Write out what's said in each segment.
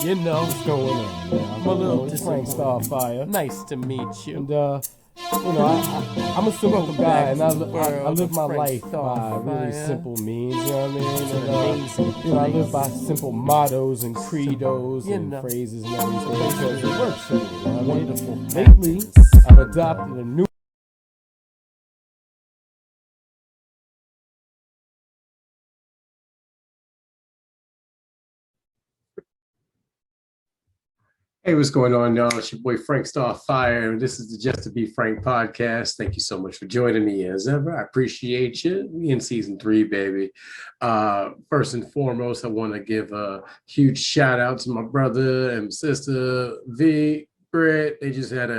You know, What's going on, man? I'm a little Frank Starfire. nice to meet you. And, I'm a simple guy, and I live my life by really simple means, you know what I mean? And, I live by simple mottos and credos and phrases and everything, because it works for me, you know what I mean? Lately, I've adopted a new Hey, what's going on, y'all? It's your boy Frank Starfire, and this is the Just to Be Frank podcast. Thank you so much for joining me as ever. I appreciate you. We in season 3, baby. First and foremost, I want to give a huge shout out to my brother and sister, V, Britt. They just had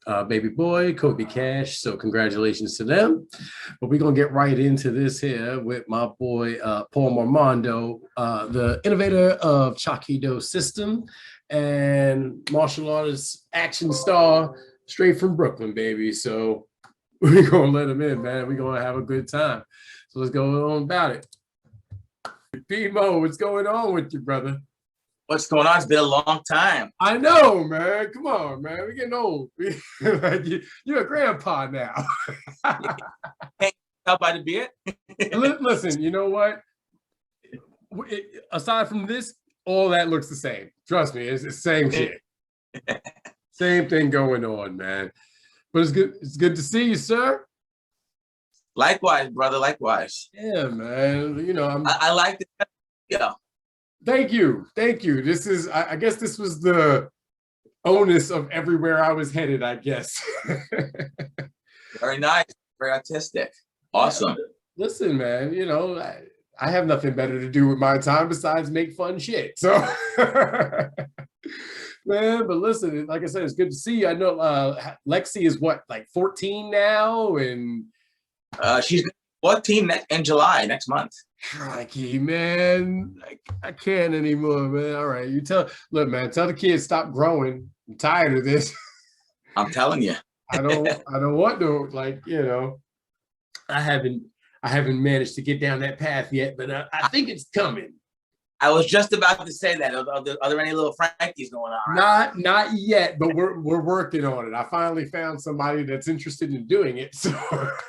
a baby boy, Kobe Cash. So congratulations to them. But we're going to get right into this here with my boy, Paul Mormondo, the innovator of Chakido system and martial artist action star straight from Brooklyn, baby. So we're going to let him in, man. We're going to have a good time. So let's go on about it. P-Mo, what's going on with you, brother? What's going on? It's been a long time. I know, man. Come on, man. We're getting old. You're a grandpa now. Hey, how by the beard? Listen, you know what? Aside from this, all that looks the same. Trust me, it's the same shit. Same thing going on, man. But it's good. It's good to see you, sir. Likewise, brother. Likewise. Yeah, man. You know, I like it. Yeah. Thank you. This is, I guess, this was the onus of everywhere I was headed, I guess. Very nice. Very artistic. Awesome. Listen, man. You know, I have nothing better to do with my time besides make fun shit. So, man, but listen, like I said, it's good to see you. I know Lexi is what, like 14 now? And she's 14 in July, next month. Crikey, man. I can't anymore, man. All right. Look, man, tell the kids stop growing. I'm tired of this. I'm telling you. I don't want to, like, you know, I haven't managed to get down that path yet, but I think it's coming. I was just about to say that. Are there any little Frankies going on? Not yet, but we're working on it. I finally found somebody that's interested in doing it. So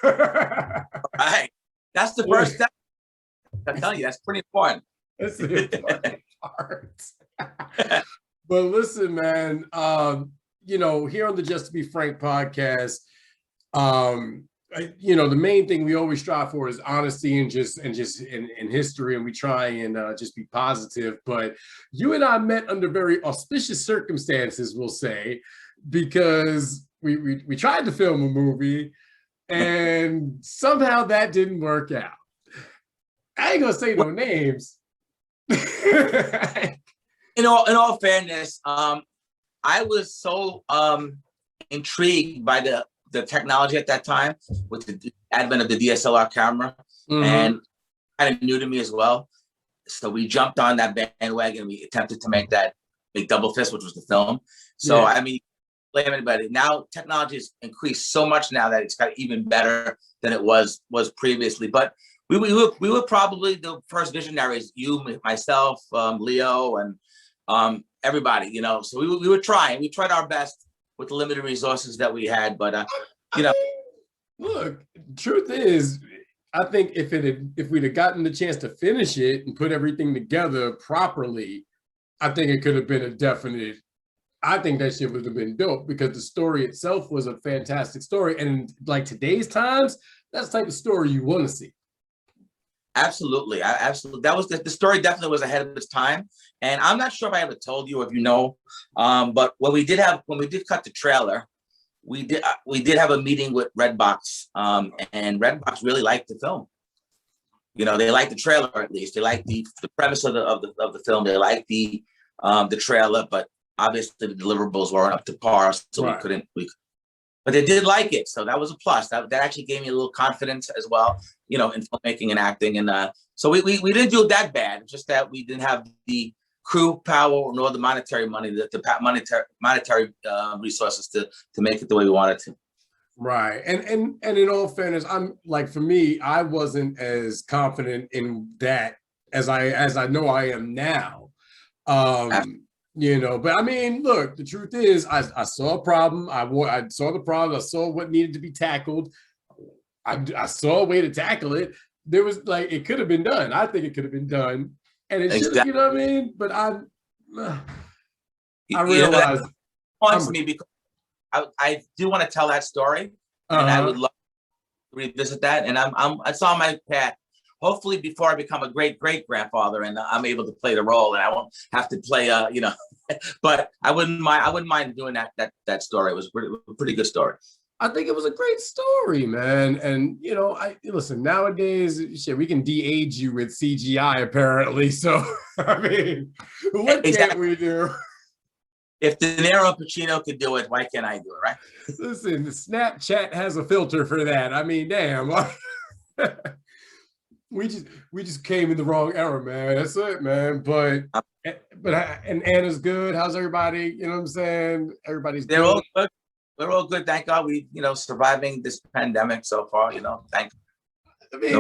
Right. That's the first step. I'm telling you, that's pretty important. That's the important part. But listen, man, you know, here on the Just to Be Frank podcast, you know, the main thing we always strive for is honesty and just in history, and we try and just be positive. But you and I met under very auspicious circumstances, we'll say, because we tried to film a movie and somehow that didn't work out. I ain't gonna say no names. In all fairness, I was so intrigued by the technology at that time with the advent of the DSLR camera, and kind of new to me as well. So we jumped on that bandwagon. We attempted to make Double Fist, which was the film. So yeah. I mean, blame anybody. Now technology has increased so much now that it's got even better than it was previously. But we were probably the first visionaries. You, myself, Leo, and everybody. You know, so we were trying. We tried our best with the limited resources that we had, but you know, look, truth is, I think if we'd have gotten the chance to finish it and put everything together properly, I think it could have been a definite. I think that shit would have been dope because the story itself was a fantastic story, and like today's times, that's the type of story you want to see. Absolutely. Absolutely. That was the story definitely was ahead of its time. And I'm not sure if I ever told you or if you know, but when we did cut the trailer, we did have a meeting with Redbox, and Redbox really liked the film. You know, they liked the trailer, at least. They liked the premise of the film. They liked the trailer, but obviously the deliverables weren't up to par, so right. But they did like it, so that was a plus. That actually gave me a little confidence as well, you know, in filmmaking and acting. And so we didn't do it that bad. Just that we didn't have the crew power nor the monetary money, the monetary resources to make it the way we wanted to. Right, and in all fairness, I'm like, for me, I wasn't as confident in that as I know I am now. You know, but I mean, look, the truth is, I saw a problem. I saw the problem. I saw what needed to be tackled. I saw a way to tackle it. There was like, it could have been done. I think it could have been done, and it should have. You know what I mean? But I realized that haunts me because I do want to tell that story, and I would love to revisit that. And it's on my path. Hopefully, before I become a great grandfather, and I'm able to play the role, and I won't have to play, you know. But I wouldn't mind doing that story. It was a pretty good story. I think it was a great story, man. And you know, listen, nowadays, shit, we can de-age you with CGI apparently. So I mean, what can't we do? If De Niro and Pacino could do it, why can't I do it, right? Listen, Snapchat has a filter for that. I mean, damn. we just came in the wrong era, man. That's it, man. But Anna's good. How's everybody? You know what I'm saying? Everybody's They're all good. We're all good, thank God. We, you know, surviving this pandemic so far. You know, thank. I mean,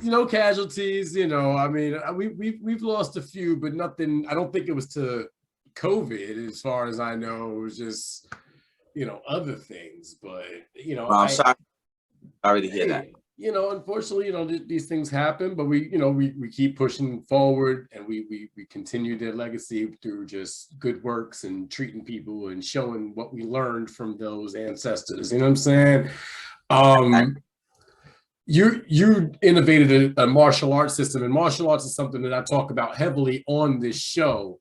no casualties. You know, I mean, we've lost a few, but nothing. I don't think it was to COVID, as far as I know. It was just, you know, other things. But you know, I'm sorry to hear that. You know, unfortunately, you know, these things happen, but we keep pushing forward, and we continue their legacy through just good works and treating people and showing what we learned from those ancestors. You know what I'm saying? You innovated a martial arts system, and martial arts is something that I talk about heavily on this show,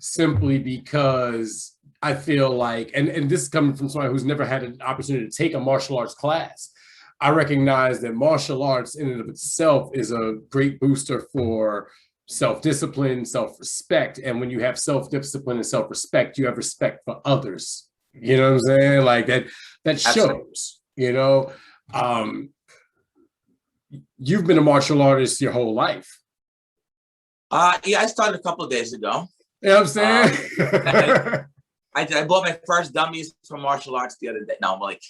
simply because I feel like, and this is coming from somebody who's never had an opportunity to take a martial arts class. I recognize that martial arts in and of itself is a great booster for self-discipline, self-respect. And when you have self-discipline and self-respect, you have respect for others. You know what I'm saying? Like that shows, you know. You've been a martial artist your whole life. Yeah, I started a couple of days ago. You know what I'm saying? I bought my first dummies from martial arts the other day. No, I'm like,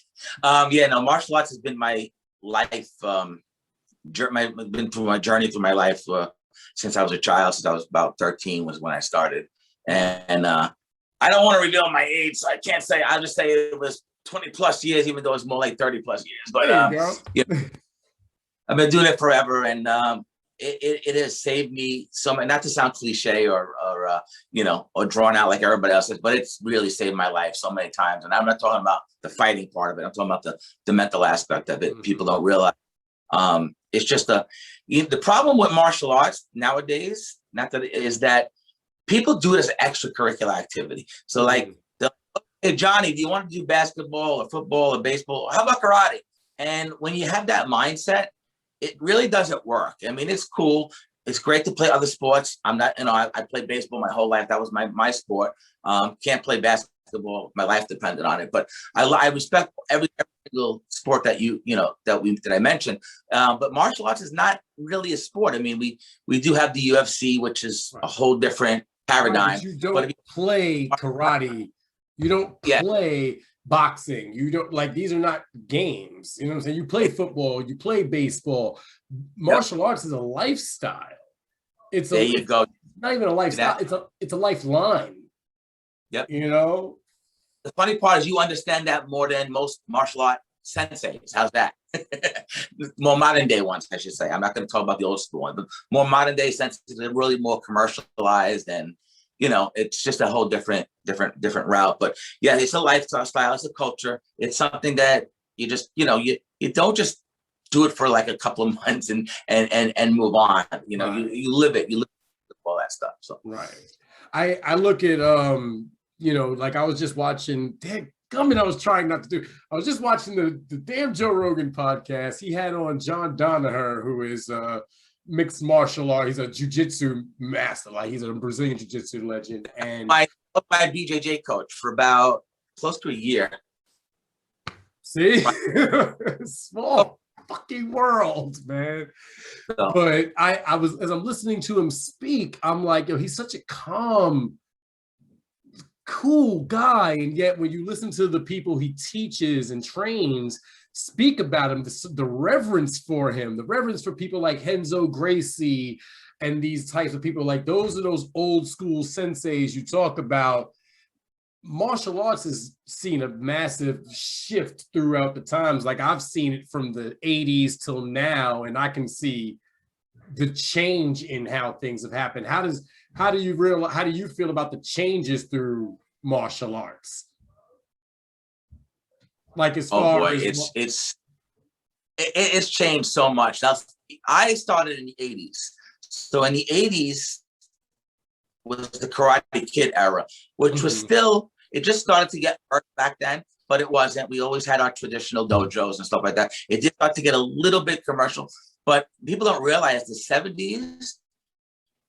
martial arts has been my life. Been through my journey through my life since I was a child. Since I was about 13 was when I started, and I don't want to reveal my age, so I can't say. I'll just say it was 20 plus years, even though it's more like 30 plus years. But I've been doing it forever, and it has saved me so much. Not to sound cliche or drawn out like everybody else is, but it's really saved my life so many times. And I'm not talking about the fighting part of it. I'm talking about the mental aspect of it. Mm-hmm. People don't realize. It's just the problem with martial arts nowadays. Is that people do it as an extracurricular activity. So like, hey Johnny, do you want to do basketball or football or baseball? How about karate? And when you have that mindset, it really doesn't work. I mean, it's cool. It's great to play other sports. I'm not, I played baseball my whole life. That was my sport. Can't play basketball. My life depended on it. But I respect every single sport that that I mentioned. But martial arts is not really a sport. I mean, we do have the UFC, which is a whole different paradigm. But you don't play karate. You don't play boxing. You don't, like, these are not games. You know what I'm saying? You play football, you play baseball. Martial arts is a lifestyle. There you go. Not even a lifestyle. It's a lifeline. Yep. You know? The funny part is you understand that more than most martial art senseis. How's that? More modern day ones, I should say. I'm not going to talk about the old school ones, but more modern day senseis are really more commercialized, and it's just a whole different route. But yeah, it's a lifestyle, it's a culture. It's something that you just, you don't just do it for like a couple of months and move on. Right. You live it, all that stuff. So right. I look at like I was just watching, I was trying not to do. I was just watching the damn Joe Rogan podcast. He had on John Danaher, who is mixed martial art. He's a jiu-jitsu master. Like, he's a Brazilian jiu-jitsu legend. And my BJJ coach for about close to a year. See? Small fucking world, man. So, but I was, as I'm listening to him speak, I'm like, he's such a calm, cool guy. And yet when you listen to the people he teaches and trains speak about him, the reverence for him, the reverence for people like Renzo Gracie and these types of people, like those are those old school senseis you talk about. Martial arts has seen a massive shift throughout the times. Like I've seen it from the 80s till now, and I can see the change in how things have happened. How do you feel about the changes through martial arts? Like as far as it's changed so much. I started in the 80s. So in the 80s was the Karate Kid era, which was still, it just started to get hurt back then, but it wasn't. We always had our traditional dojos and stuff like that. It did start to get a little bit commercial, but people don't realize the 70s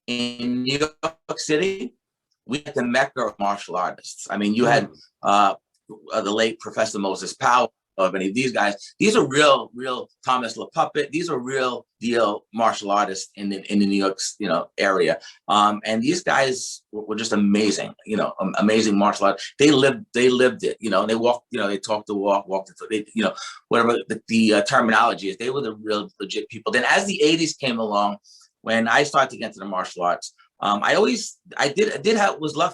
in New York City, we had the mecca of martial artists. I mean, you had the late Professor Moses Powell, of any of these guys. These are real Thomas LaPuppet. These are real deal martial artists in the New York, area. And these guys were just amazing, amazing martial artists. They lived it, and they walked, they talked the walk, whatever the terminology is. They were the real legit people. Then as the 80s came along, when I started to get into the martial arts, was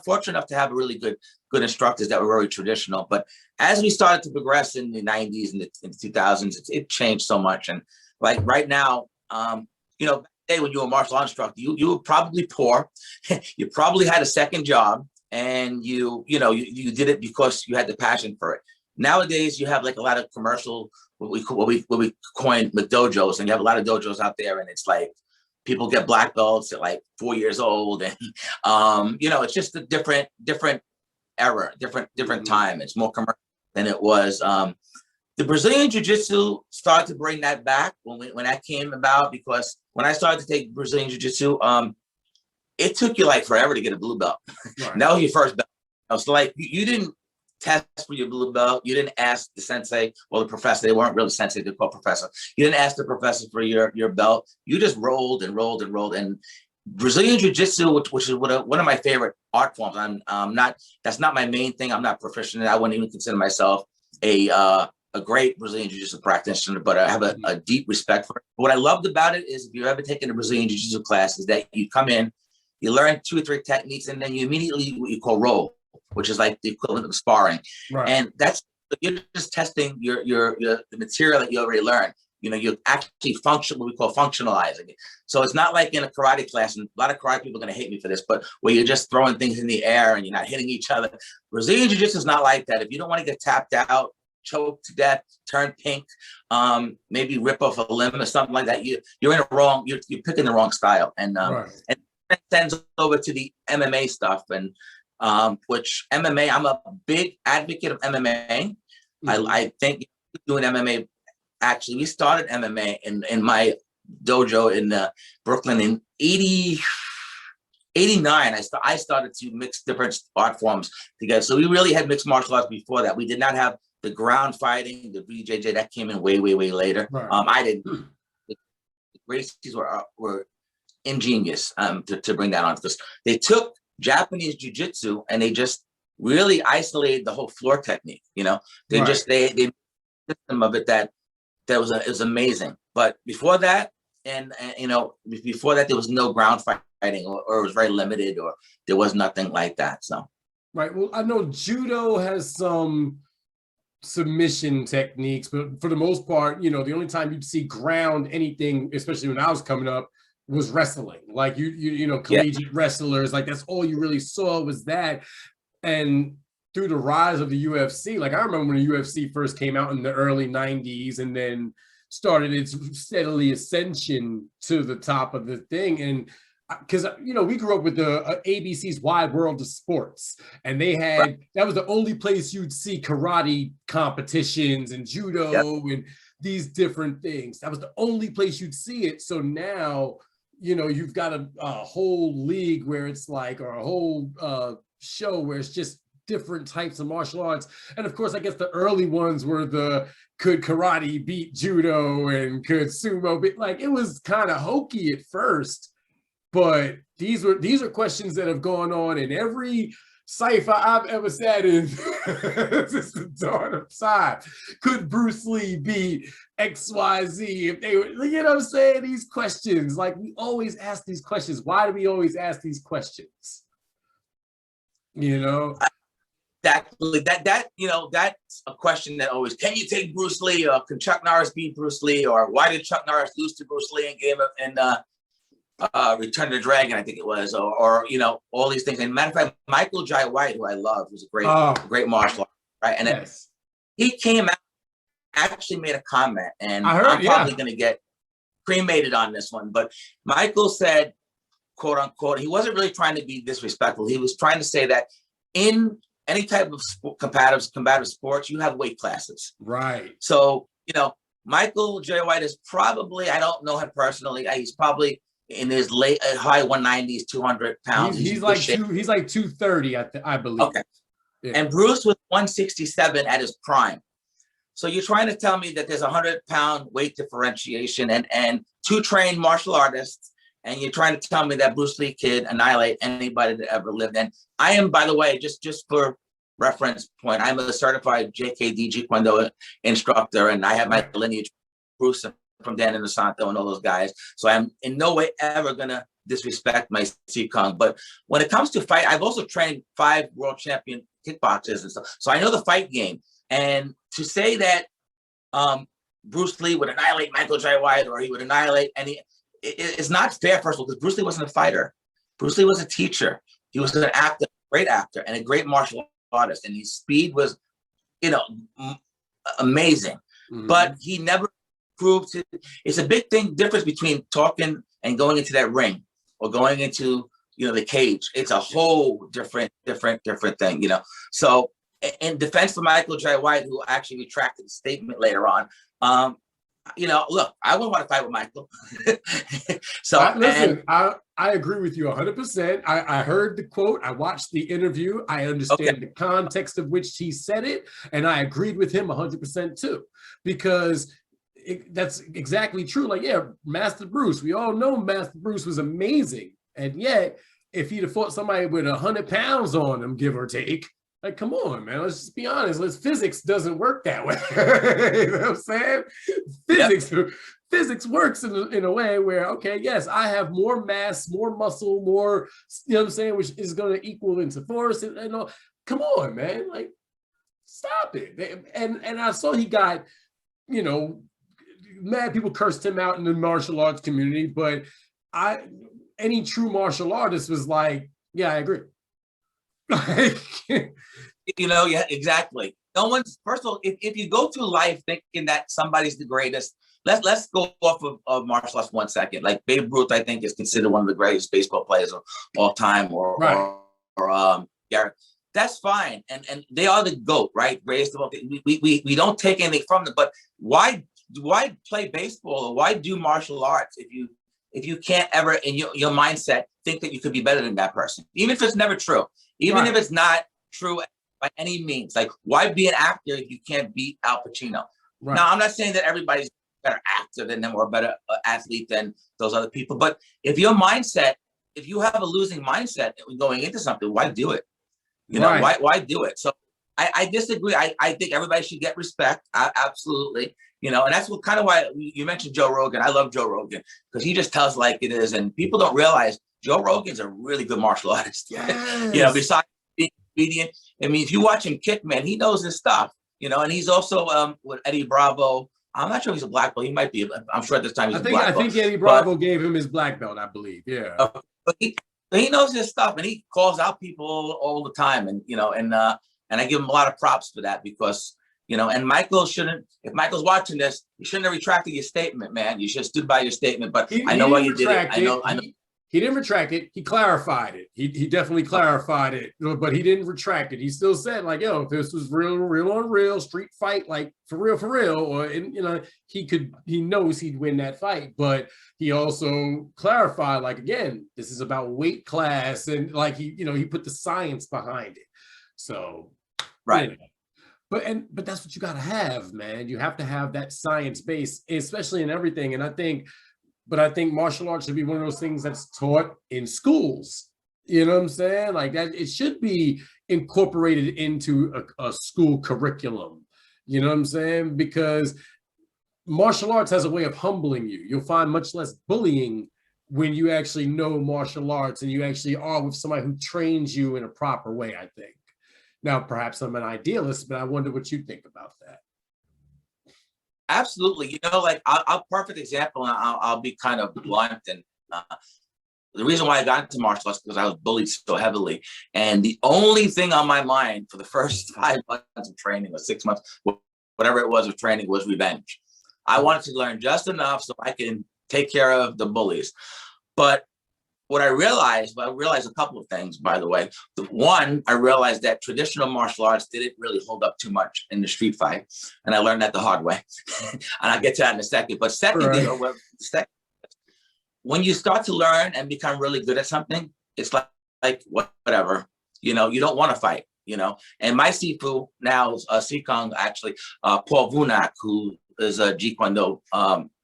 fortunate enough to have really good instructors that were very traditional. But as we started to progress in the 90s and the 2000s, it changed so much. And like right now, back in the day when you were a martial arts instructor, you were probably poor. You probably had a second job, and you did it because you had the passion for it. Nowadays, you have like a lot of commercial, what we coined McDojos, and you have a lot of dojos out there, and it's like people get black belts at like 4 years old, and it's just a different era, different time. It's more commercial than it was. The Brazilian Jiu-Jitsu started to bring that back when that came about, because when I started to take Brazilian Jiu-Jitsu, it took you like forever to get a blue belt. Right. That was your first belt. So like you didn't test for your blue belt. You didn't ask the sensei or the professor. They weren't really sensei, they're called professor. You didn't ask the professor for your belt. You just rolled and rolled and rolled. And Brazilian Jiu-Jitsu, which is one of my favorite art forms. That's not my main thing. I'm not proficient in it. I wouldn't even consider myself a great Brazilian Jiu-Jitsu practitioner, but I have a deep respect for it. What I loved about it is, if you've ever taken a Brazilian Jiu-Jitsu class, is that you come in, you learn 2 or 3 techniques, and then you immediately what you call roll, which is like the equivalent of sparring. Right. And you're just testing the material that you already learned. You're actually what we call functionalizing it. So it's not like in a karate class, and a lot of karate people are going to hate me for this, but where you're just throwing things in the air and you're not hitting each other. Brazilian Jiu-Jitsu is not like that. If you don't want to get tapped out, choke to death, turn pink, maybe rip off a limb or something like that, you're picking the wrong style. And and it sends over to the MMA stuff, and which MMA, I'm a big advocate of MMA. I think doing MMA. Actually, we started MMA in my dojo in Brooklyn in 89. I started to mix different art forms together. So we really had mixed martial arts before that. We did not have the ground fighting, the BJJ, that came in way later. Right. I didn't. The Gracies were ingenious to bring that on, because they took Japanese jiu-jitsu and they just really isolated the whole floor technique. They made a system of it that was amazing. But before that, before that, there was no ground fighting, or it was very limited, or there was nothing like that. So, right. Well, I know judo has some submission techniques, but for the most part, the only time you'd see ground anything, especially when I was coming up, was wrestling. Like collegiate wrestlers, like that's all you really saw was that. And through the rise of the UFC, like I remember when the UFC first came out in the early 90s, and then started its steadily ascension to the top of the thing. And because we grew up with the ABC's Wide World of Sports, and they had that was the only place you'd see karate competitions and judo and these different things. That was the only place you'd see it. So now you've got a whole league where it's like, or a whole show where it's just different types of martial arts. And of course, I guess the early ones were could karate beat judo, and could sumo beat, like it was kind of hokey at first. But these are questions that have gone on in every cipher I've ever sat in since the dawn of time. Could Bruce Lee be XYZ if they were, you know what I'm saying? These questions, like we always ask these questions. Why do we always ask these questions? You know? Exactly. That you know, that's a question that always, can you take Bruce Lee, or can Chuck Norris beat Bruce Lee, or why did Chuck Norris lose to Bruce Lee in game of Return of the Dragon, I think it was, or you know, all these things. And matter of fact, Michael Jai White, who I love, who's a great martial artist, right? And yes. He came out, actually made a comment, and I heard, I'm probably going to get cremated on this one, but Michael said, quote unquote, he wasn't really trying to be disrespectful. He was trying to say that in any type of combative sports, you have weight classes. Right. So, you know, Michael J. White is probably, I don't know him personally, he's probably in his high 190s, 200 pounds. He's like 230, I believe. Okay. Yeah. And Bruce was 167 at his prime. So you're trying to tell me that there's a 100-pound weight differentiation and two trained martial artists, and you're trying to tell me that Bruce Lee could annihilate anybody that ever lived. And I am, by the way, just for reference point, I'm a certified JKD Jeet Kune Do instructor, and I have my lineage, Bruce from Dan and DeSanto and all those guys. So I'm in no way ever going to disrespect my Sieg Kong. But when it comes to fight, I've also trained 5 world champion kickboxers and stuff. So I know the fight game. And to say that Bruce Lee would annihilate Michael J. White, or he would annihilate any, it's not fair, first of all, because Bruce Lee wasn't a fighter. Bruce Lee was a teacher. He was an actor, great actor, and a great martial artist. And his speed was, you know, amazing. Mm-hmm. But he never proved it. It's a big difference between talking and going into that ring, or going into, you know, the cage. It's a whole different thing, you know. So in defense for Michael J. White, who actually retracted the statement later on, you know, look, I wouldn't want to fight with Michael. So listen, I agree with you 100%. I heard the quote. I watched the interview. I understand the context of which he said it, and I agreed with him 100% too, because that's exactly true. Like, yeah, Master Bruce. We all know Master Bruce was amazing, and yet if he'd have fought somebody with 100 pounds on him, give or take. Like, come on, man. Let's just be honest. Physics doesn't work that way. You know what I'm saying? Physics works in a way where, okay, yes, I have more mass, more muscle, more, you know what I'm saying, which is going to equal into force and all. Come on, man. Like, stop it. And I saw he got, you know, mad people cursed him out in the martial arts community, but any true martial artist was like, yeah, I agree. You know, yeah, exactly. No one's, first of all, if you go through life thinking that somebody's the greatest, let's go off of martial arts 1 second. Like Babe Ruth, I think, is considered one of the greatest baseball players of all time, or Garrett. That's fine, and they are the GOAT, right? Greatest of all. We don't take anything from them, but why play baseball, or why do martial arts if you can't ever in your mindset think that you could be better than that person, even if it's never true, even if it's not true by any means. Like, why be an actor if you can't beat Al Pacino? Right. Now, I'm not saying that everybody's a better actor than them or a better athlete than those other people, but if your mindset, if you have a losing mindset going into something, why do it? You know, why do it? So I disagree. I think everybody should get respect. Absolutely. You know, and that's what kind of why you mentioned Joe Rogan. I love Joe Rogan because he just tells like it is. And people don't realize Joe Rogan's a really good martial artist. Yes. You know, besides being a comedian, I mean, if you watch him kick, man, he knows his stuff, you know, and he's also with Eddie Bravo. I'm not sure if he's a black belt. He might be. I'm sure at this time he's a black belt. I think Eddie Bravo gave him his black belt, I believe. Yeah. But he knows his stuff, and he calls out people all the time. And, you know, and I give him a lot of props for that because, you know, and Michael shouldn't, if Michael's watching this, you shouldn't have retracted your statement, man. You should have stood by your statement, but I know why you did it. I know. He didn't retract it. He clarified it. He definitely clarified it, but he didn't retract it. He still said like, yo, if this was real on real street fight, like for real, or, you know, he knows he'd win that fight, but he also clarified, like, again, this is about weight class, and like he put the science behind it. So, right. You know. But that's what you got to have, man. You have to have that science base, especially in everything. And I think martial arts should be one of those things that's taught in schools. You know what I'm saying? Like that, it should be incorporated into a school curriculum. You know what I'm saying? Because martial arts has a way of humbling you. You'll find much less bullying when you actually know martial arts and you actually are with somebody who trains you in a proper way, I think. Now, perhaps I'm an idealist, but I wonder what you think about that. Absolutely. You know, like I'll perfect example, and I'll be kind of blunt. And the reason why I got into martial arts because I was bullied so heavily. And the only thing on my mind for the first 5 months of training or 6 months, whatever it was of training, was revenge. I wanted to learn just enough so I can take care of the bullies. But what I realized a couple of things, by the way. One, I realized that traditional martial arts didn't really hold up too much in the street fight. And I learned that the hard way. And I'll get to that in a second. But secondly, when you start to learn and become really good at something, it's like whatever, you know, you don't want to fight, you know. And my Sifu now is Sikong, actually, Paul Vunak, who is a Jeet Kune Do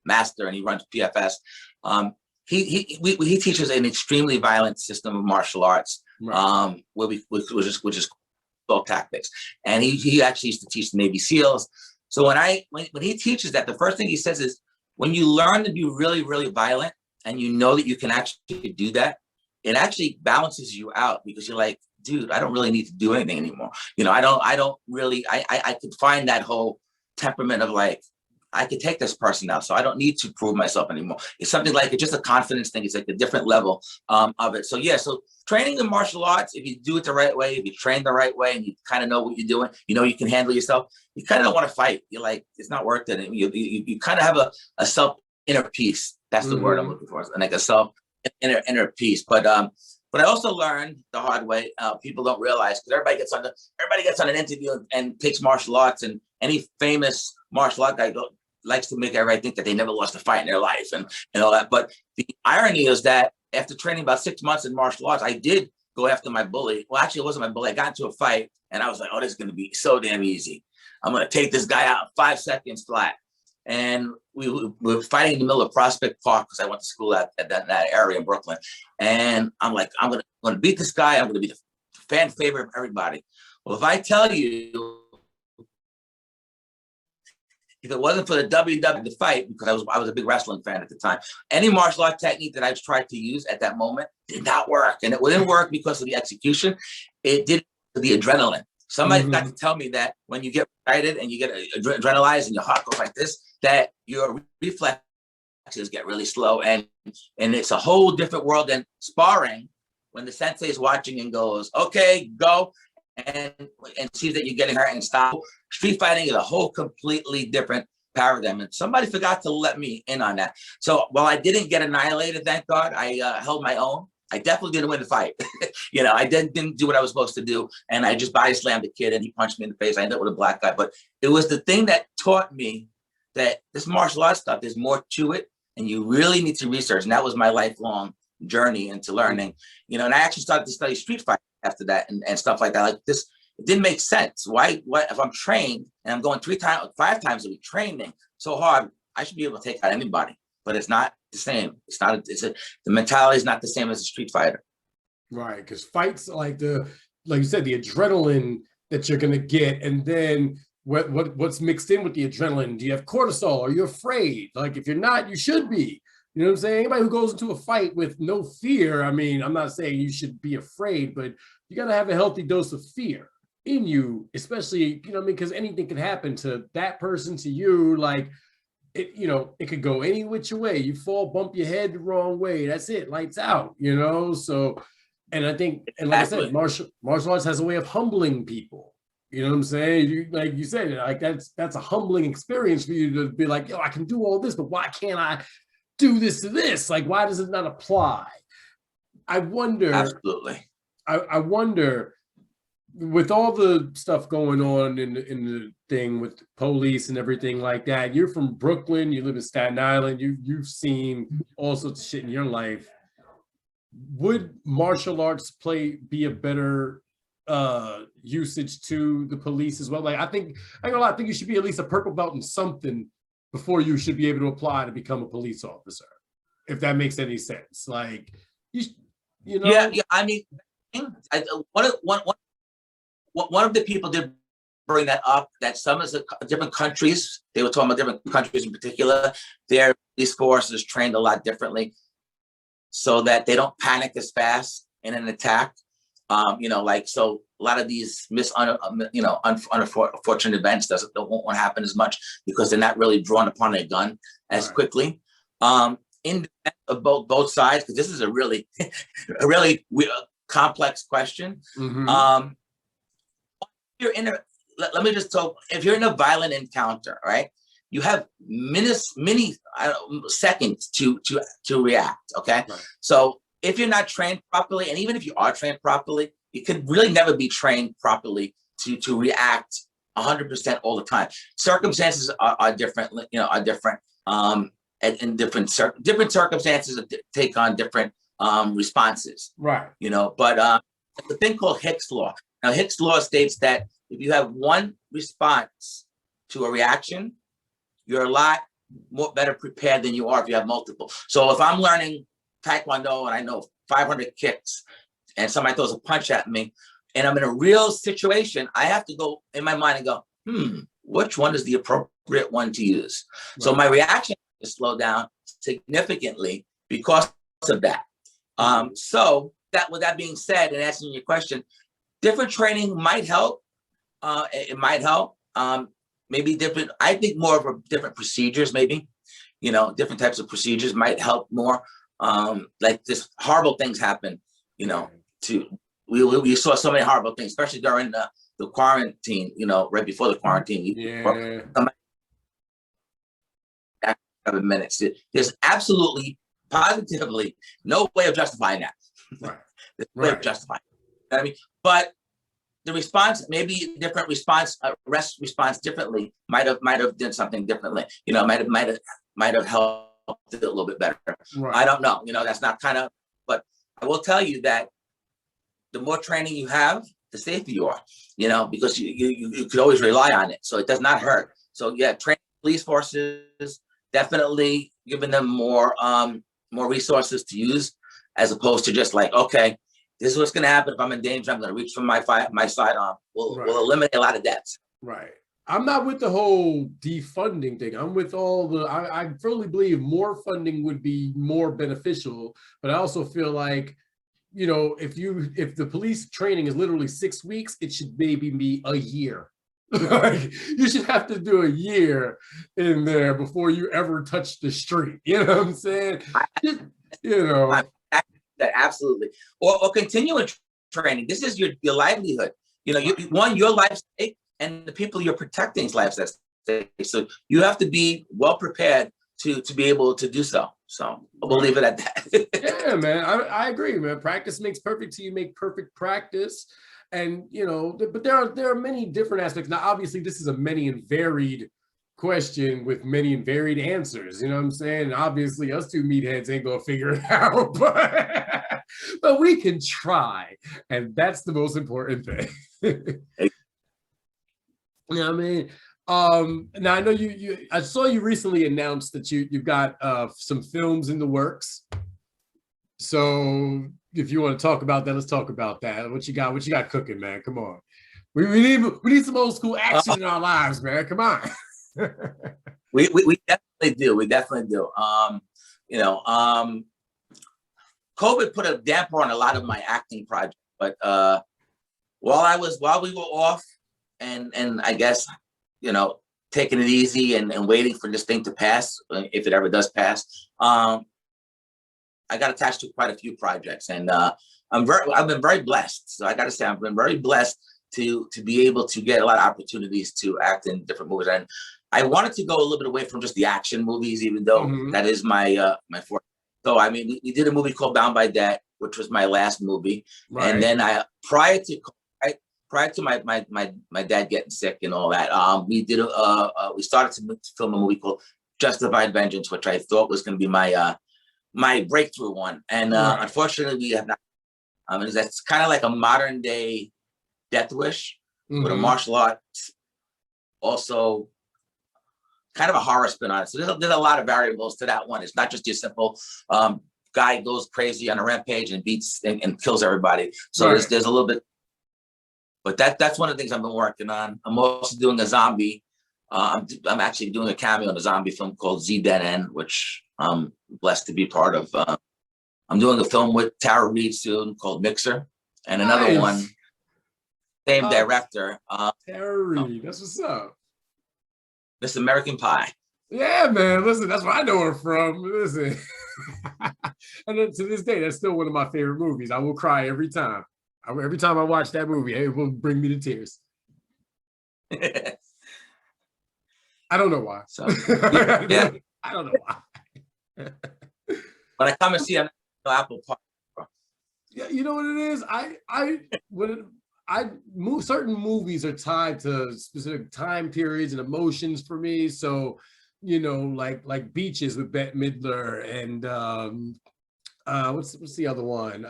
master, and he runs PFS. He teaches an extremely violent system of martial arts, right. which is called tactics. And he actually used to teach the Navy SEALs. So when he teaches that, the first thing he says is, when you learn to be really, really violent, and you know that you can actually do that, it actually balances you out, because you're like, dude, I don't really need to do anything anymore. You know, I don't really, I could find that whole temperament of like, I could take this person out, so I don't need to prove myself anymore. It's something like, it's just a confidence thing. It's like a different level of it. So yeah, so training in martial arts, if you do it the right way, if you train the right way, and you kind of know what you're doing, you know you can handle yourself, you kind of don't want to fight. You're like, it's not worth it. And you kind of have a self inner peace. That's the word I'm looking for, like a self inner peace. But I also learned the hard way. People don't realize, because everybody gets on an interview and takes martial arts, and any famous martial art guy likes to make everybody think that they never lost a fight in their life and all that. But the irony is that after training about 6 months in martial arts, I did go after my bully. Well, actually, it wasn't my bully. I got into a fight, and I was like, oh, this is going to be so damn easy. I'm going to take this guy out in 5 seconds flat. And we were fighting in the middle of Prospect Park, because I went to school at that area in Brooklyn. And I'm like, I'm going to beat this guy. I'm going to be the fan favorite of everybody. Well, if I tell you, if it wasn't for the WW fight, because I was a big wrestling fan at the time, any martial art technique that I tried to use at that moment did not work. And it didn't work because of the execution. It did for the adrenaline. Somebody got to tell me that when you get excited and you get adrenalized and your heart goes like this, that your reflexes get really slow. And it's a whole different world than sparring, when the sensei is watching and goes, okay, go, and sees that you're getting hurt and stop. Street fighting is a whole completely different paradigm. And somebody forgot to let me in on that. So while I didn't get annihilated, thank God, I held my own. I definitely didn't win the fight. You know, I didn't do what I was supposed to do. And I just body slammed the kid, and he punched me in the face. I ended up with a black guy. But it was the thing that taught me that this martial arts stuff, there's more to it, and you really need to research. And that was my lifelong journey into learning. You know, and I actually started to study street fighting after that and stuff like that. Like this, it didn't make sense. Why if I'm trained and I'm going 5 times a week training so hard, I should be able to take out anybody. But it's not the same. The mentality is not the same as a street fighter. Right, because fights like you said, the adrenaline that you're gonna get, and then what's mixed in with the adrenaline? Do you have cortisol? Are you afraid? Like, if you're not, you should be. You know what I'm saying? Anybody who goes into a fight with no fear, I mean, I'm not saying you should be afraid, but you gotta have a healthy dose of fear in you, especially, you know what I mean? Because anything can happen to that person, to you, like. It, you know, it could go any which way. You fall, bump your head the wrong way. That's it. Lights out, you know? So, and I think, and like I said, martial arts has a way of humbling people. You know what I'm saying? Like you said, like that's a humbling experience for you to be like, yo, I can do all this, but why can't I do this to this? Like, why does it not apply? I wonder. Absolutely. I wonder, with all the stuff going on in the thing with police and everything like that, you're from Brooklyn, you live in Staten Island, you've seen all sorts of shit in your life. Would martial arts be a better usage to the police as well? Like, I think you should be at least a purple belt in something before you should be able to apply to become a police officer, if that makes any sense. Like, You know? Yeah. I mean, one of the people did bring that up, that some of the different countries, they were talking about different countries in particular, their police forces trained a lot differently so that they don't panic as fast in an attack. So a lot of these unfortunate events won't happen as much because they're not really drawn upon their gun as quickly. In both sides, because this is a really complex question. Mm-hmm. Let me just talk. If you're in a violent encounter, right, you have many seconds to react. Okay, Right. So if you're not trained properly, and even if you are trained properly, you could really never be trained properly to react 100% all the time. Circumstances are different. Are different. And different circumstances take on different responses. Right. But the thing called Hicks Law. Now, Hicks Law states that if you have one response to a reaction, you're a lot better prepared than you are if you have multiple. So if I'm learning Taekwondo and I know 500 kicks and somebody throws a punch at me and I'm in a real situation, I have to go in my mind and go, which one is the appropriate one to use? Right. So my reaction is slow down significantly because of that. So with that being said, and answering your question, different training might help. It might help. Maybe different. I think more of a different procedures. Maybe, different types of procedures might help more. Like this horrible things happen. We saw so many horrible things, especially during the quarantine. Right before the quarantine. Yeah. 7 minutes. There's absolutely, positively no way of justifying that. Right. There's no way of justifying it. You know what I mean? But the response, maybe different response, arrest response differently, might have done something differently. Might have helped it a little bit better. Right. I don't know. That's not but I will tell you that the more training you have, the safer you are. Because you could always rely on it, so it does not hurt. So yeah, training police forces, definitely giving them more resources to use, as opposed to just like, okay, this is what's going to happen if I'm in danger. I'm going to reach for my sidearm. We'll eliminate a lot of deaths. Right. I'm not with the whole defunding thing. I'm with all I firmly believe more funding would be more beneficial, but I also feel like, if the police training is literally 6 weeks, it should maybe be a year. Like, you should have to do a year in there before you ever touch the street. You know what I'm saying? Absolutely. Or continuing training. This is your livelihood. Your life's stake, and the people you're protecting's life's at stake. So you have to be well prepared to be able to do so. So we'll leave it at that. Yeah, man. I agree, man. Practice makes perfect till you make perfect practice. And, but there are many different aspects. Now, obviously, this is a many and varied question with many and varied answers. You know what I'm saying? And obviously, us two meatheads ain't going to figure it out. But we can try. And that's the most important thing. You know what I mean? Now, I know I saw you recently announced that you've got some films in the works. So if you want to talk about that, let's talk about that. What you got cooking, man? Come on. We need some old school action in our lives, man. Come on. we definitely do. We definitely do. COVID put a damper on a lot of my acting projects, but while we were off and I guess, taking it easy and waiting for this thing to pass, if it ever does pass, I got attached to quite a few projects, and I've been very blessed. So I got to say, I've been very blessed to be able to get a lot of opportunities to act in different movies. And I wanted to go a little bit away from just the action movies, even though that is my forte. So I mean, we did a movie called Bound by Debt, which was my last movie, and then prior to my dad getting sick and all that, we started to film a movie called Justified Vengeance, which I thought was going to be my breakthrough one, and unfortunately we have not. That's kind of like a modern day Death Wish with a martial arts, also kind of a horror spin on it. So there's a lot of variables to that one. It's not just your simple guy goes crazy on a rampage and beats and kills everybody. So Right. there's a little bit, but that's one of the things I've been working on. I'm also doing a zombie. I'm actually doing a cameo in a zombie film called Z Dead End, which I'm blessed to be part of. I'm doing a film with Tara Reid soon called Mixer, and another one, same director. Tara Reid, that's what's up. This American Pie. Yeah, man. Listen, that's where I know her from. Listen, and then to this day, that's still one of my favorite movies. I will cry every time. Every time I watch that movie, it will bring me to tears. I don't know why. So, yeah. I don't know why. When I come and see an apple pie. Yeah, you know what it is? Certain movies are tied to specific time periods and emotions for me. So, you know, like Beaches with Bette Midler and what's the other one?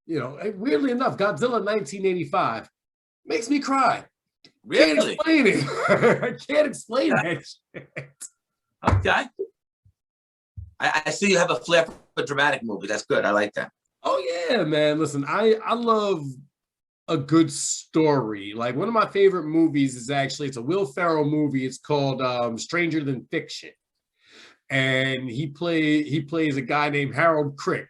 You know, weirdly enough, Godzilla 1985 makes me cry. Really? Can't explain it. I can't explain that shit. Okay. I see you have a flair for dramatic movies. That's good. I like that. Oh yeah, man. Listen, I love a good story. Like one of my favorite movies is it's a Will Ferrell movie. It's called Stranger Than Fiction. And he plays a guy named Harold Crick,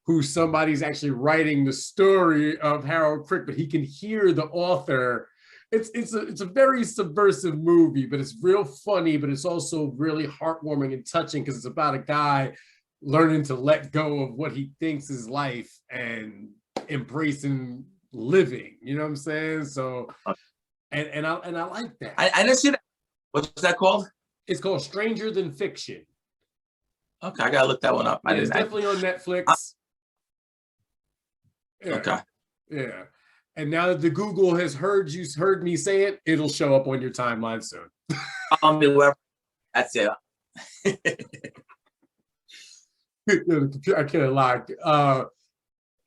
who somebody's actually writing the story of Harold Crick, but he can hear the author. It's a very subversive movie, but it's real funny, but it's also really heartwarming and touching because it's about a guy learning to let go of what he thinks is life and embracing living. You know what I'm saying? So, and I like that. I didn't see that. What's that called? It's called Stranger Than Fiction. Okay, I gotta look that one up. Yeah, it's definitely on Netflix. Yeah. Okay. Yeah. And now that the Google has heard me say it, it'll show up on your timeline soon. That's it. I can't lie.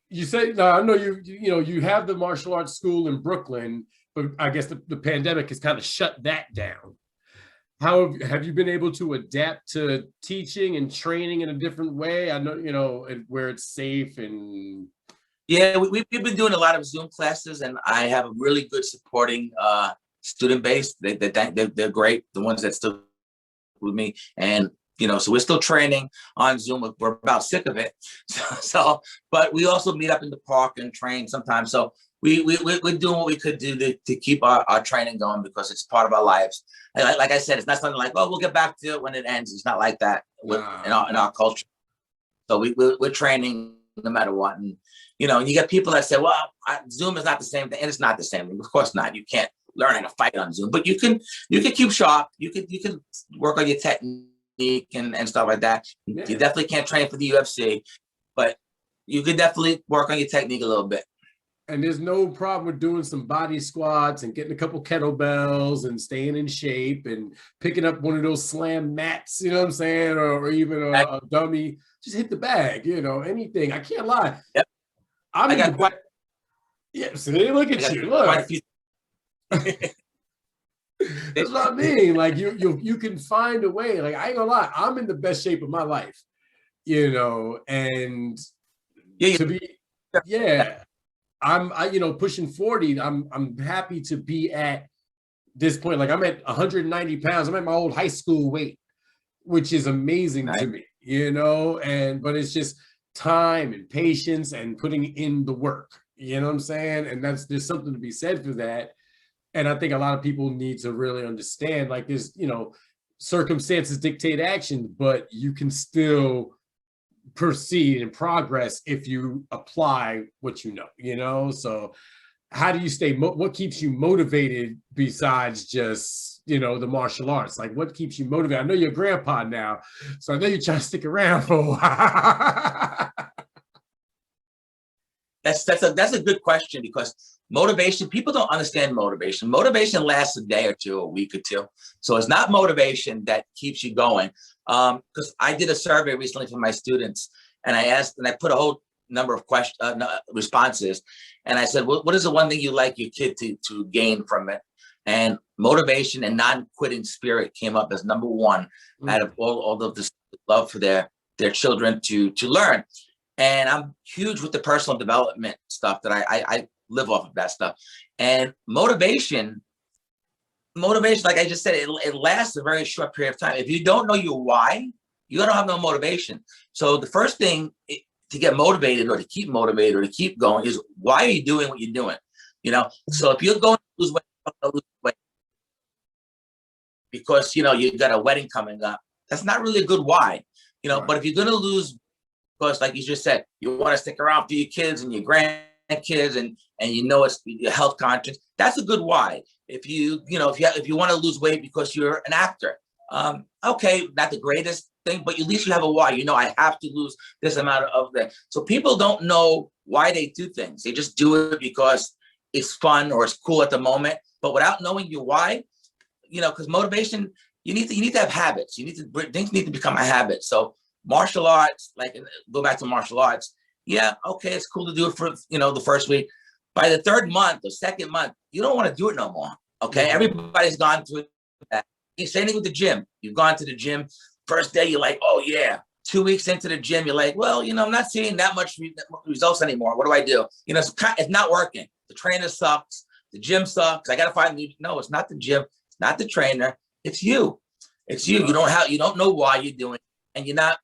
You say I know you have the martial arts school in Brooklyn, but I guess the pandemic has kind of shut that down. How have you been able to adapt to teaching and training in a different way? I know, where it's safe and. Yeah, we've been doing a lot of Zoom classes, and I have a really good supporting student base. They're great, the ones that still with me, and so we're still training on Zoom. We're about sick of it, so but we also meet up in the park and train sometimes. So we're doing what we could do to keep our training going because it's part of our lives. And like I said, it's not something like, oh, we'll get back to it when it ends. It's not like that in our culture. So we're training no matter what. And and you get people that say, well, Zoom is not the same thing. And it's not the same thing. Of course not. You can't learn how to fight on Zoom, but you can keep sharp. You can work on your technique and stuff like that. Yeah. You definitely can't train for the UFC, but you could definitely work on your technique a little bit. And there's no problem with doing some body squats and getting a couple kettlebells and staying in shape and picking up one of those slam mats, you know what I'm saying? Or even a dummy. Just hit the bag, anything. I can't lie. Yep. Yeah, see, look at you. Look. That's what I mean. Like you can find a way. Like I ain't gonna lie, I'm in the best shape of my life, and to be, I'm pushing 40. I'm happy to be at this point. Like I'm at 190 pounds. I'm at my old high school weight, which is amazing to me, but it's just time and patience and putting in the work. You know what I'm saying? And there's something to be said for that. And I think a lot of people need to really understand, like there's, circumstances dictate action, but you can still proceed and progress if you apply what so how do you what keeps you motivated besides just the martial arts? Like what keeps you motivated? I know you're a grandpa now, so I know you're trying to stick around for a while. That's a good question because motivation, people don't understand motivation. Motivation lasts a day or two, a week or two. So it's not motivation that keeps you going. Because I did a survey recently for my students and I asked, and I put a whole number of responses. And I said, what is the one thing you like your kid to gain from it? And motivation and non-quitting spirit came up as number one out of all of the love for their their children to learn. And I'm huge with the personal development stuff that I live off of that stuff. And motivation, like I just said, it lasts a very short period of time. If you don't know your why, you don't have no motivation. So the first thing to get motivated or to keep motivated or to keep going is, why are you doing what you're doing? You know, so if you're going to lose weight because, you know, you got a wedding coming up, that's not really a good why, you know. Right. But if you're going to lose because, like you just said, you want to stick around for your kids and your grandkids, and you know it's your health conscious, that's a good why. If you want to lose weight because you're an actor, okay, not the greatest thing, but at least you have a why. You know, I have to lose this amount of that. So people don't know why they do things. They just do it because it's fun or it's cool at the moment. But without knowing your why, you know, because motivation, you need to have habits. Things need to become a habit. So martial arts, like go back to martial arts. Yeah, okay, it's cool to do it for, you know, the first week. By the third month or second month, you don't want to do it no more. Okay, everybody's gone through that. Same thing with the gym. You've gone to the gym. First day, you're like, oh yeah. 2 weeks into the gym, you're like, well, you know, I'm not seeing that much results anymore. What do I do? You know, it's not working. The trainer sucks. The gym sucks. I got to find no. It's not the gym. It's not the trainer. It's you. It's you. You don't know why you're doing it, and you're not,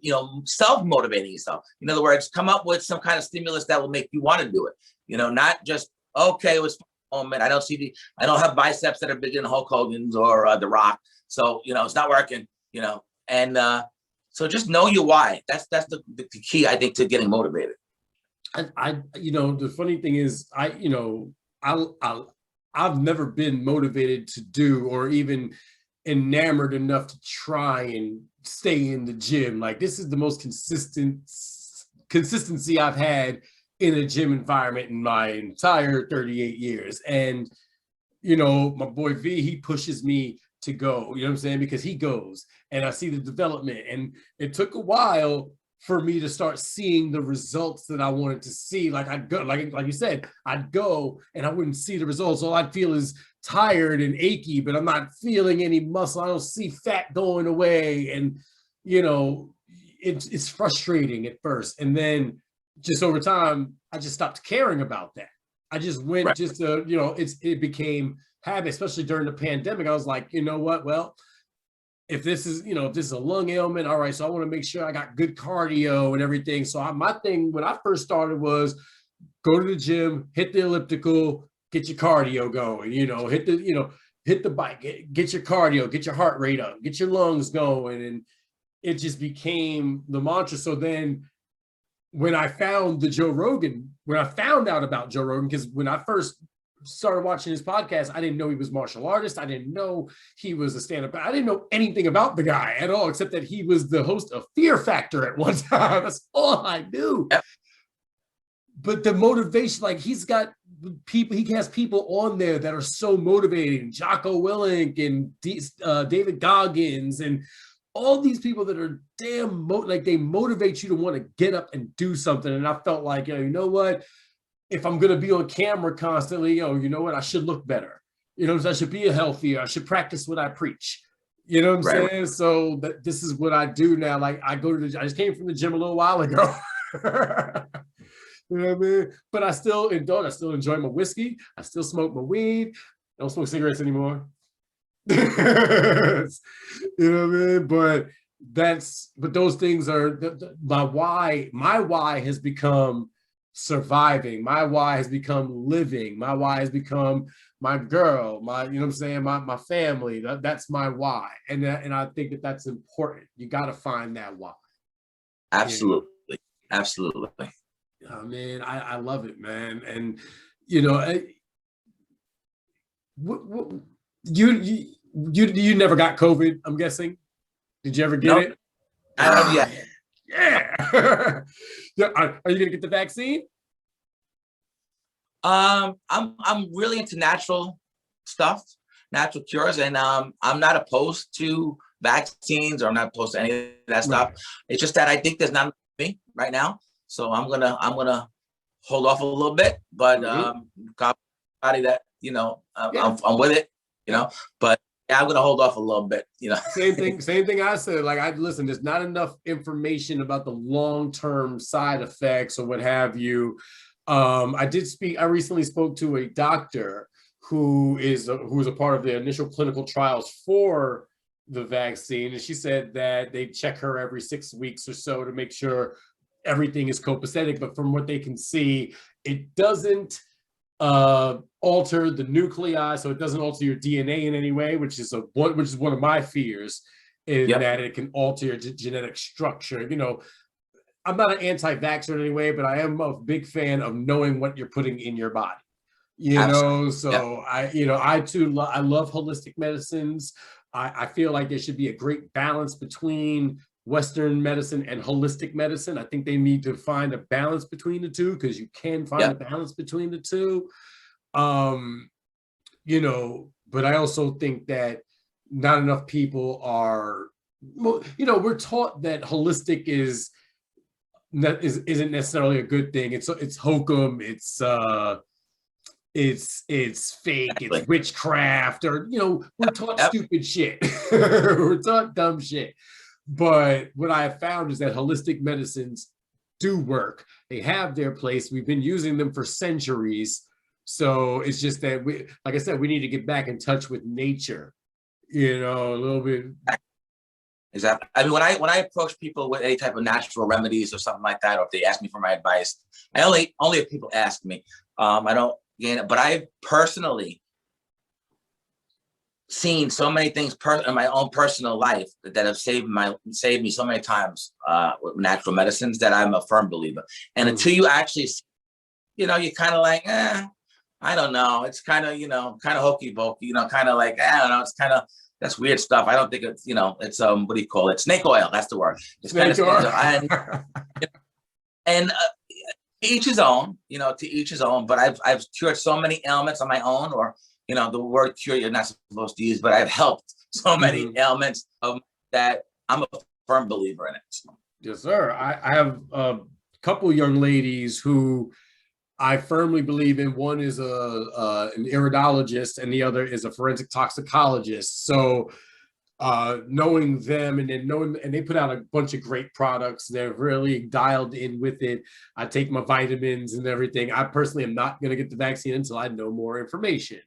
you know, self-motivating yourself. In other words, come up with some kind of stimulus that will make you want to do it. You know, not just, okay, it was a moment. I don't have biceps that are bigger than Hulk Hogan's or The Rock. So, you know, it's not working, you know, and so just know your why. That's the key, I think, to getting motivated. I you know, the funny thing is, I've never been motivated to do or even enamored enough to try and stay in the gym. Like, this is the most consistency I've had in a gym environment in my entire 38 years. And, you know, my boy V, he pushes me to go, you know what I'm saying? Because he goes and I see the development, and it took a while for me to start seeing the results that I wanted to see. Like, I'd go, like you said, I'd go and I wouldn't see the results. All I'd feel is tired and achy, but I'm not feeling any muscle. I don't see fat going away. And, you know, it's frustrating at first. And then just over time, I just stopped caring about that. I just went right. Just to, you know, it became habit, especially during the pandemic. I was like, you know what? Well, if this is a lung ailment, all right, so I want to make sure I got good cardio and everything. So my thing when I first started was go to the gym, hit the elliptical, get your cardio going, you know, hit the bike, get your cardio, get your heart rate up, get your lungs going. And it just became the mantra. So then when I found when I found out about Joe Rogan, because when I first started watching his podcast, I didn't know he was a martial artist. I didn't know he was a stand-up. I didn't know anything about the guy at all, except that he was the host of Fear Factor at one time. That's all I knew. Yep. But the motivation, like, he's got people, he has people on there that are so motivating. Jocko Willink and David Goggins and all these people that are damn, they motivate you to want to get up and do something. And I felt like, you know what? If I'm going to be on camera constantly, you know what? I should look better. You know, I should be healthier. I should practice what I preach. You know what I'm saying? So this is what I do now. Like, I just came from the gym a little while ago. You know what I mean? But I still indulge. I still enjoy my whiskey. I still smoke my weed. I don't smoke cigarettes anymore. You know what I mean? But those things are my why. My why has become surviving. My why has become living. My why has become my girl, you know what I'm saying? My family. That's my why. And I think that's important. You got to find that why. Absolutely. You know? Absolutely. Oh, man, I love it, man. And, you know, you never got COVID, I'm guessing? Did you ever get it? Yeah. Yeah. Are you gonna get the vaccine? I'm really into natural stuff, natural cures, and I'm not opposed to vaccines, or I'm not opposed to any of that stuff. Right. It's just that I think there's not me right now, so I'm gonna hold off a little bit. But body that, you know, I'm with it, you know. But Yeah, I'm gonna hold off a little bit, you know. Same thing I said. Like, listen, there's not enough information about the long-term side effects or what have you. I recently spoke to a doctor who was a part of the initial clinical trials for the vaccine, and she said that they check her every 6 weeks or so to make sure everything is copacetic. But from what they can see, it doesn't alter the nuclei, so it doesn't alter your DNA in any way, which is one of my fears, in that it can alter your genetic structure. You know, I'm not an anti-vaxxer in any way, but I am a big fan of knowing what you're putting in your body. You know, so I love holistic medicines. I feel like there should be a great balance between Western medicine and holistic medicine. I think they need to find a balance between the two, because you can find a balance between the two. You know, but I also think that not enough people are, you know, we're taught that holistic isn't necessarily a good thing. It's hokum, it's fake, it's witchcraft, or, you know, we're taught stupid shit. We're taught dumb shit. But what I have found is that holistic medicines do work. They have their place. We've been using them for centuries. So it's just that like I said, we need to get back in touch with nature, you know, a little bit. Exactly. I mean, when I approach people with any type of natural remedies or something like that, or if they ask me for my advice, I only if people ask me. I don't gain it, but I personally seen so many things in my own personal life that have saved me so many times with natural medicines, that I'm a firm believer. And until you actually, you know, you're kind of like, I don't know. It's kind of, you know, kind of hokey pokey, you know, kind of like, I don't know. It's kind of, that's weird stuff. I don't think it's, you know, it's what do you call it? Snake oil. That's the word. It's snake kind of, and to each his own, you know, to each his own. But I've cured so many ailments on my own, or, you know, the word cure you're not supposed to use, but I've helped so many ailments that I'm a firm believer in it. So. Yes, sir. I have a couple young ladies who I firmly believe in. One is an iridologist, and the other is a forensic toxicologist. So knowing them, and then and they put out a bunch of great products. They're really dialed in with it. I take my vitamins and everything. I personally am not going to get the vaccine until I know more information.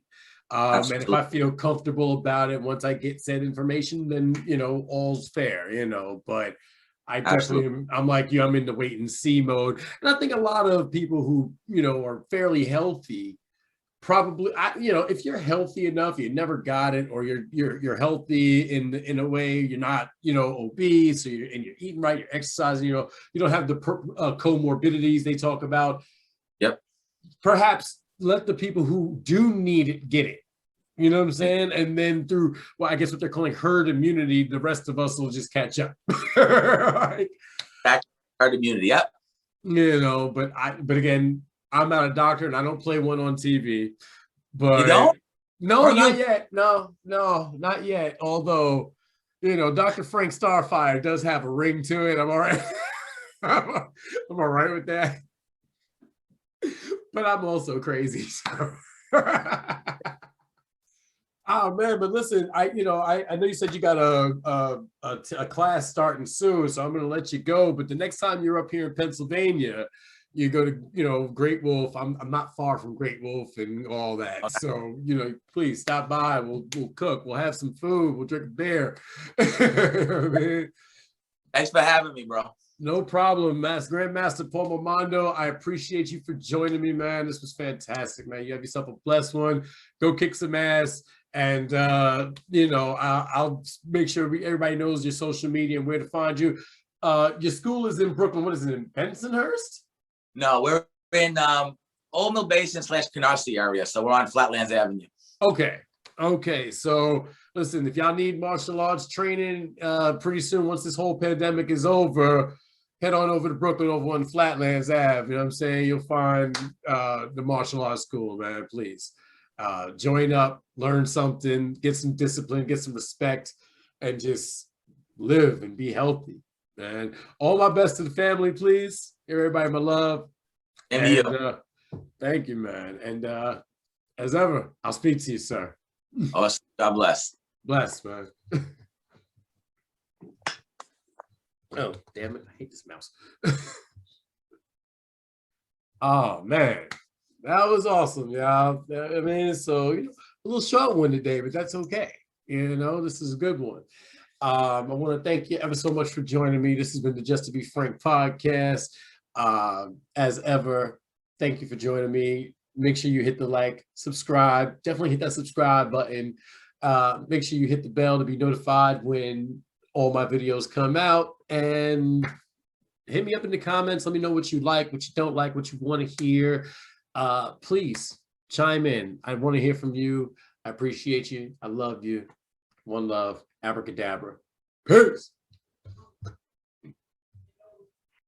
And if I feel comfortable about it, once I get said information, then, you know, all's fair, you know. But I definitely, I'm like you, I'm in the wait and see mode. And I think a lot of people who, you know, are fairly healthy, probably, you know, if you're healthy enough, you never got it, or you're healthy in a way, you're not, you know, obese, or you're eating right, you're exercising, you know, you don't have the comorbidities they talk about. Perhaps let the people who do need it get it. You know what I'm saying? And then through, well, I guess what they're calling herd immunity, the rest of us will just catch up. Herd immunity, You know, but again, I'm not a doctor and I don't play one on TV. But you don't? No, not yet. No, not yet. Although, you know, Dr. Frank Starfire does have a ring to it. I'm all right. I'm all right with that. But I'm also crazy. So. Oh man, but listen, I know you said you got a class starting soon, so I'm going to let you go. But the next time you're up here in Pennsylvania, you go to, you know, Great Wolf. I'm not far from Great Wolf and all that. Okay. So, you know, please stop by. We'll cook. We'll have some food. We'll drink a beer. Thanks for having me, bro. No problem, Grandmaster Paul Mormondo. I appreciate you for joining me, man. This was fantastic, man. You have yourself a blessed one. Go kick some ass. And, you know, I'll make sure everybody knows your social media and where to find you. Your school is in Brooklyn. What is it, in Bensonhurst? No, we're in Old Mill Basin / Canarsie area. So we're on Flatlands Avenue. Okay. So listen, if y'all need martial arts training pretty soon, once this whole pandemic is over, head on over to Brooklyn over on Flatlands Ave. You know what I'm saying? You'll find the martial arts school, man. Please join up, learn something, get some discipline, get some respect, and just live and be healthy, man. All my best to the family, please. Everybody, my love. And thank you, man. And as ever, I'll speak to you, sir. Oh, God bless. Bless, man. Oh, damn it. I hate this mouse. Oh, man. That was awesome, y'all. I mean, so, a little short one today, but that's okay. This is a good one. I want to thank you ever so much for joining me. This has been the Just to Be Frank podcast. As ever, thank you for joining me. Make sure you hit the like, subscribe. Definitely hit that subscribe button. Make sure you hit the bell to be notified when all my videos come out. And hit me up in the comments. Let me know what you like, what you don't like, what you want to hear. Please chime in. I want to hear from you. I appreciate you. I love you. One love. Abracadabra. Peace.